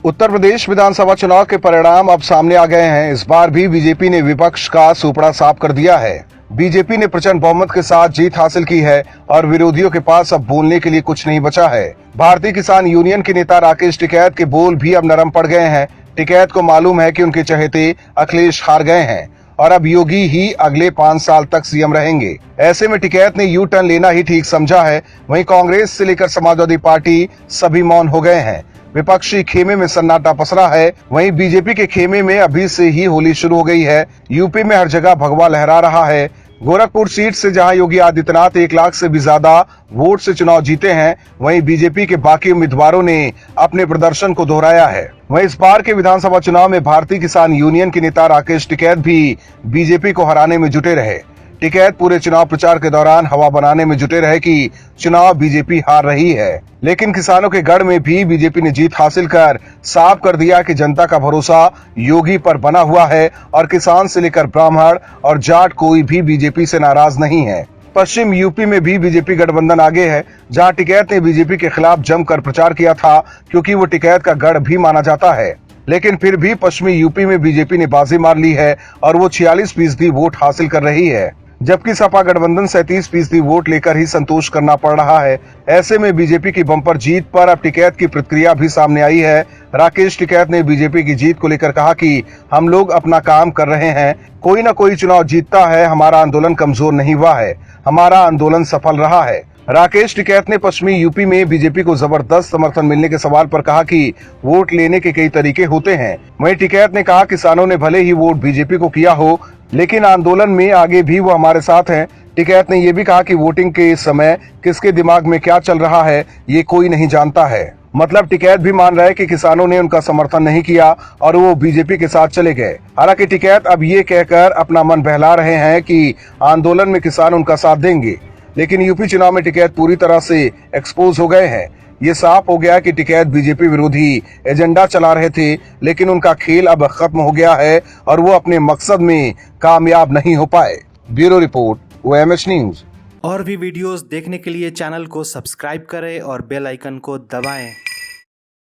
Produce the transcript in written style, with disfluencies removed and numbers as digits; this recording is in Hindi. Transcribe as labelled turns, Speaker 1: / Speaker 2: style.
Speaker 1: उत्तर प्रदेश विधानसभा चुनाव के परिणाम अब सामने आ गए हैं। इस बार भी बीजेपी ने विपक्ष का सुपड़ा साफ कर दिया है। बीजेपी ने प्रचंड बहुमत के साथ जीत हासिल की है और विरोधियों के पास अब बोलने के लिए कुछ नहीं बचा है। भारतीय किसान यूनियन के नेता राकेश टिकैत के बोल भी अब नरम पड़ गए हैं। टिकैत को मालूम है कि उनके चहेते अखिलेश हार गए हैं और अब योगी ही अगले 5 साल तक सीएम रहेंगे। ऐसे में टिकैत ने यू टर्न लेना ही ठीक समझा है। वहीं कांग्रेस से लेकर समाजवादी पार्टी सभी मौन हो गए हैं। विपक्षी खेमे में सन्नाटा पसरा है। वहीं बीजेपी के खेमे में अभी से ही होली शुरू हो गई है। यूपी में हर जगह भगवा लहरा रहा है। गोरखपुर सीट से जहां योगी आदित्यनाथ 1 लाख से भी ज्यादा वोट से चुनाव जीते हैं, वहीं बीजेपी के बाकी उम्मीदवारों ने अपने प्रदर्शन को दोहराया है। वहीं इस बार के विधानसभा चुनाव में भारतीय किसान यूनियन के नेता राकेश टिकैत भी बीजेपी को हराने में जुटे रहे। टिकैत पूरे चुनाव प्रचार के दौरान हवा बनाने में जुटे रहे कि चुनाव बीजेपी हार रही है, लेकिन किसानों के गढ़ में भी बीजेपी ने जीत हासिल कर साफ कर दिया कि जनता का भरोसा योगी पर बना हुआ है और किसान से लेकर ब्राह्मण और जाट कोई भी बीजेपी से नाराज नहीं है। पश्चिम यूपी में भी बीजेपी गठबंधन आगे है, जहां टिकैत ने बीजेपी के खिलाफ जमकर प्रचार किया था, क्योंकि वो टिकैत का गढ़ भी माना जाता है। लेकिन फिर भी पश्चिमी यूपी में बीजेपी ने बाजी मार ली है और वो 46% वोट हासिल कर रही है, जबकि सपा गठबंधन 37% वोट लेकर ही संतोष करना पड़ रहा है। ऐसे में बीजेपी की बम्पर जीत पर अब टिकैत की प्रतिक्रिया भी सामने आई है। राकेश टिकैत ने बीजेपी की जीत को लेकर कहा कि हम लोग अपना काम कर रहे हैं, कोई न कोई चुनाव जीतता है, हमारा आंदोलन कमजोर नहीं हुआ है, हमारा आंदोलन सफल रहा है। राकेश टिकैत ने पश्चिमी यूपी में बीजेपी को जबरदस्त समर्थन मिलने के सवाल पर कहा कि वोट लेने के कई तरीके होते हैं। वहीं टिकैत ने कहा किसानों ने भले ही वोट बीजेपी को किया हो, लेकिन आंदोलन में आगे भी वो हमारे साथ हैं। टिकैत ने ये भी कहा कि वोटिंग के समय किसके दिमाग में क्या चल रहा है ये कोई नहीं जानता है। मतलब टिकैत भी मान रहा है कि किसानों ने उनका समर्थन नहीं किया और वो बीजेपी के साथ चले गए। हालांकि टिकैत अब ये कहकर अपना मन बहला रहे हैं कि आंदोलन में किसान उनका साथ देंगे, लेकिन यूपी चुनाव में टिकैत पूरी तरह से एक्सपोज हो गए हैं। ये साफ हो गया कि टिकैत बीजेपी विरोधी एजेंडा चला रहे थे, लेकिन उनका खेल अब खत्म हो गया है और वो अपने मकसद में कामयाब नहीं हो पाए। Bureau report, OMH news.
Speaker 2: और भी वीडियोस देखने के लिए चैनल को सब्सक्राइब करें और बेल आइकन को दबाएं।